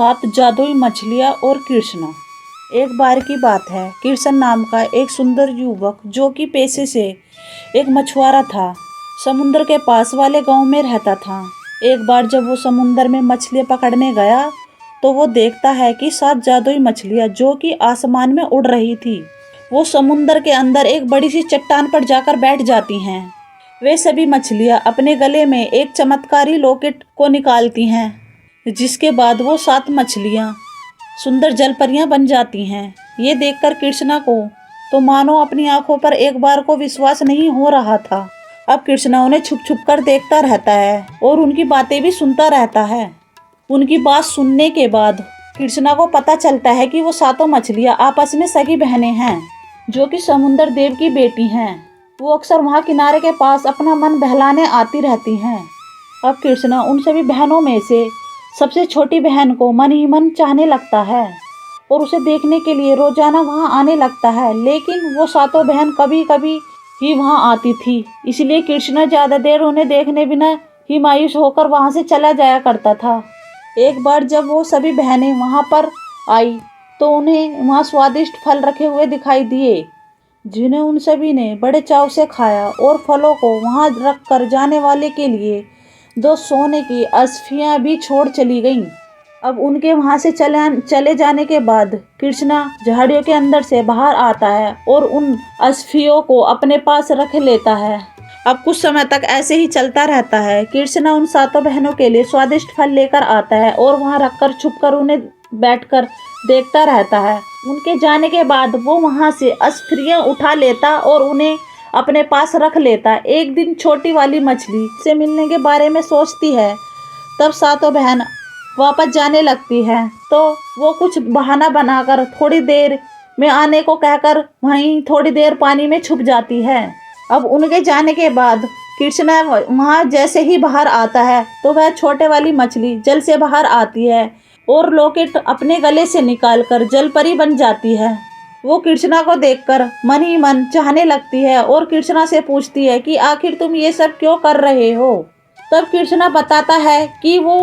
सात जादुई मछलियाँ और कृष्णा। एक बार की बात है, कृष्ण नाम का एक सुंदर युवक जो कि पेशे से एक मछुआरा था, समुद्र के पास वाले गांव में रहता था। एक बार जब वो समुद्र में मछलियाँ पकड़ने गया तो वो देखता है कि सात जादुई मछलियाँ जो कि आसमान में उड़ रही थी, वो समुद्र के अंदर एक बड़ी सी चट्टान पर जाकर बैठ जाती हैं। वे सभी मछलियाँ अपने गले में एक चमत्कारी लॉकेट को निकालती हैं, जिसके बाद वो सात मछलियाँ सुंदर जलपरियाँ बन जाती हैं। ये देखकर कृष्णा को तो मानो अपनी आंखों पर एक बार को विश्वास नहीं हो रहा था। अब कृष्णा उन्हें छुप छुप कर देखता रहता है और उनकी बातें भी सुनता रहता है। उनकी बात सुनने के बाद कृष्णा को पता चलता है कि वो सातों मछलियाँ आपस में सगी बहनें हैं, जो कि समुद्र देव की बेटी हैं। वो अक्सर वहाँ किनारे के पास अपना मन बहलाने आती रहती हैं। अब कृष्णा उन सभी बहनों में से सबसे छोटी बहन को मन ही मन चाहने लगता है और उसे देखने के लिए रोजाना वहां आने लगता है, लेकिन वो सातों बहन कभी कभी ही वहां आती थी। इसलिए कृष्णा ज़्यादा देर उन्हें देखने बिना ही मायूस होकर वहां से चला जाया करता था। एक बार जब वो सभी बहनें वहां पर आई तो उन्हें वहां स्वादिष्ट फल रखे हुए दिखाई दिए, जिन्हें उन सभी ने बड़े चाव से खाया और फलों को वहां रख कर जाने वाले के लिए दो सोने की अस्फियाँ भी छोड़ चली गईं। अब उनके वहां से चले जाने के बाद कृष्णा झाड़ियों के अंदर से बाहर आता है और उन अस्फियों को अपने पास रख लेता है। अब कुछ समय तक ऐसे ही चलता रहता है। कृष्णा उन सातों बहनों के लिए स्वादिष्ट फल लेकर आता है और वहां रखकर छुपकर उन्हें बैठकर देखता रहता है। उनके जाने के बाद वो वहां से अस्फियाँ उठा लेता और उन्हें अपने पास रख लेता। एक दिन छोटी वाली मछली से मिलने के बारे में सोचती है। तब सातों बहन वापस जाने लगती है तो वो कुछ बहाना बनाकर थोड़ी देर में आने को कहकर वहीं थोड़ी देर पानी में छुप जाती है। अब उनके जाने के बाद कृष्णा वहाँ जैसे ही बाहर आता है तो वह छोटे वाली मछली जल से बाहर आती है और लॉकेट अपने गले से निकालकर जलपरी बन जाती है। वो कृष्णा को देखकर मन ही मन चाहने लगती है और कृष्णा से पूछती है कि आखिर तुम ये सब क्यों कर रहे हो। तब कृष्णा बताता है कि वो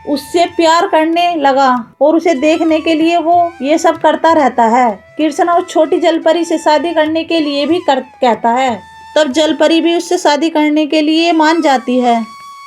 उससे प्यार करने लगा और उसे देखने के लिए वो ये सब करता रहता है। कृष्णा उस छोटी जलपरी से शादी करने के लिए भी कहता है। तब जलपरी भी उससे शादी करने के लिए मान जाती है,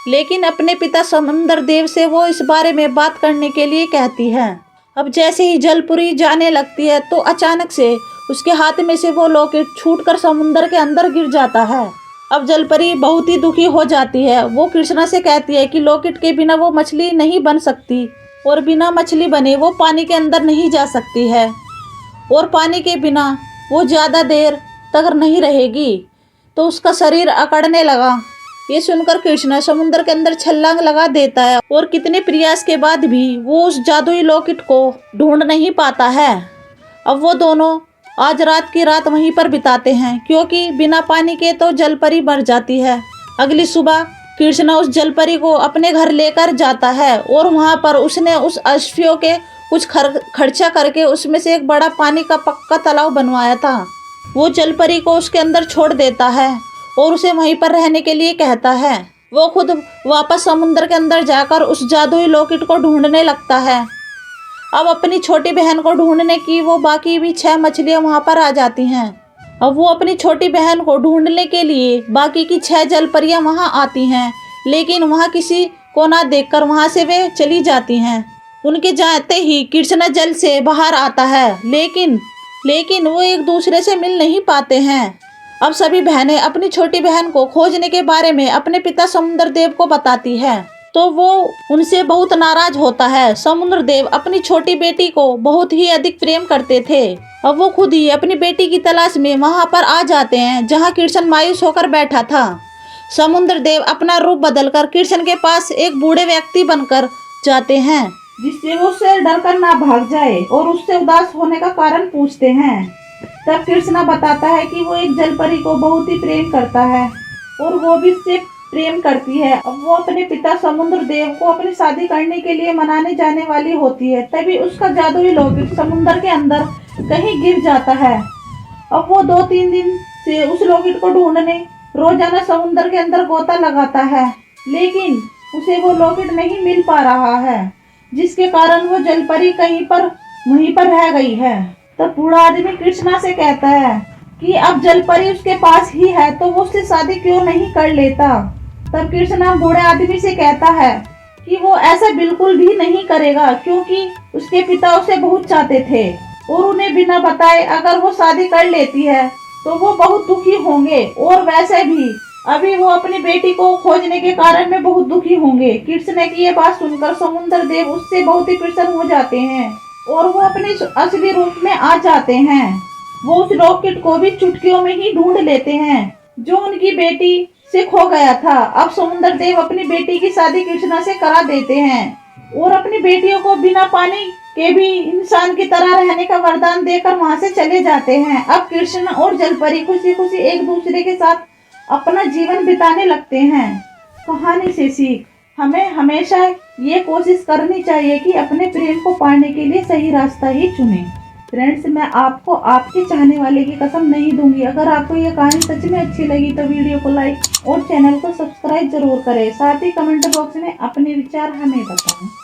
लेकिन अपने पिता समुद्र देव से वो इस बारे में बात करने के लिए कहती है। अब जैसे ही जलपरी जाने लगती है तो अचानक से उसके हाथ में से वो लॉकेट छूटकर समुद्र के अंदर गिर जाता है। अब जलपरी बहुत ही दुखी हो जाती है। वो कृष्णा से कहती है कि लॉकेट के बिना वो मछली नहीं बन सकती और बिना मछली बने वो पानी के अंदर नहीं जा सकती है और पानी के बिना वो ज़्यादा देर तक नहीं रहेगी। तो उसका शरीर अकड़ने लगा। ये सुनकर कृष्णा समुद्र के अंदर छलांग लगा देता है और कितने प्रयास के बाद भी वो उस जादुई लॉकेट को ढूंढ नहीं पाता है। अब वो दोनों आज रात की रात वहीं पर बिताते हैं, क्योंकि बिना पानी के तो जलपरी मर जाती है। अगली सुबह कृष्णा उस जलपरी को अपने घर लेकर जाता है और वहाँ पर उसने उस अस्फियों के कुछ खर्चा करके उसमें से एक बड़ा पानी का पक्का तालाब बनवाया था। वो जलपरी को उसके अंदर छोड़ देता है और उसे वहीं पर रहने के लिए कहता है। वो खुद वापस समुद्र के अंदर जाकर उस जादुई लॉकेट को ढूंढने लगता है। अब अपनी छोटी बहन को ढूंढने की वो बाकी भी 6 मछलियाँ वहाँ पर आ जाती हैं। अब वो अपनी छोटी बहन को ढूंढने के लिए बाकी की 6 जलपरियाँ वहाँ आती हैं, लेकिन वहाँ किसी को ना देखकर वहाँ से वे चली जाती हैं। उनके जाते ही कृष्णा जल से बाहर आता है, लेकिन वो एक दूसरे से मिल नहीं पाते हैं। अब सभी बहनें अपनी छोटी बहन को खोजने के बारे में अपने पिता समुद्र देव को बताती है तो वो उनसे बहुत नाराज होता है। समुद्र देव अपनी छोटी बेटी को बहुत ही अधिक प्रेम करते थे। अब वो खुद ही अपनी बेटी की तलाश में वहां पर आ जाते हैं जहां कृष्ण मायूस होकर बैठा था। समुद्र देव अपना रूप बदलकर कृष्ण के पास एक बूढ़े व्यक्ति बनकर जाते हैं, जिससे वो उससे डरकर ना भाग जाए और उससे उदास होने का कारण पूछते हैं। तब कृष्णा बताता है कि वो एक जलपरी को बहुत ही प्रेम करता है और वो भी उससे प्रेम करती है। अब वो अपने पिता समुद्र देव को अपनी शादी करने के लिए मनाने जाने वाली होती है, तभी उसका जादुई लॉकेट समुद्र के अंदर कहीं गिर जाता है। अब वो 2-3 दिन से उस लॉकेट को ढूंढने रोजाना समुद्र के अंदर गोता लगाता है, लेकिन उसे वो लॉकेट नहीं मिल पा रहा है। जिसके कारण वो जलपरी कहीं पर वहीं पर रह गई है। तब बूढ़ा आदमी कृष्णा से कहता है कि अब जलपरी उसके पास ही है तो वो उससे शादी क्यों नहीं कर लेता। तब कृष्णा बूढ़े आदमी से कहता है कि वो ऐसा बिल्कुल भी नहीं करेगा, क्योंकि उसके पिता उसे बहुत चाहते थे और उन्हें बिना बताए अगर वो शादी कर लेती है तो वो बहुत दुखी होंगे, और वैसे भी अभी वो अपनी बेटी को खोजने के कारण में बहुत दुखी होंगे। कृष्ण की ये बात सुनकर समुद्र देव उससे बहुत ही प्रसन्न हो जाते हैं और वो अपने असली रूप में आ जाते हैं। वो उस रॉकेट को भी चुटकियों में ही ढूंढ लेते हैं जो उनकी बेटी से खो गया था। अब समुद्र देव अपनी बेटी की शादी कृष्णा से करा देते हैं और अपनी बेटियों को बिना पानी के भी इंसान की तरह रहने का वरदान देकर वहां से चले जाते हैं। अब कृष्ण और जलपरी खुशी खुशी एक दूसरे के साथ अपना जीवन बिताने लगते हैं। कहानी से सीख, हमें हमेशा ये कोशिश करनी चाहिए कि अपने प्रेम को पाने के लिए सही रास्ता ही चुनें। फ्रेंड्स, मैं आपको आपके चाहने वाले की कसम नहीं दूंगी। अगर आपको ये कहानी सच में अच्छी लगी तो वीडियो को लाइक और चैनल को सब्सक्राइब जरूर करें। साथ ही कमेंट बॉक्स में अपने विचार हमें बताएं।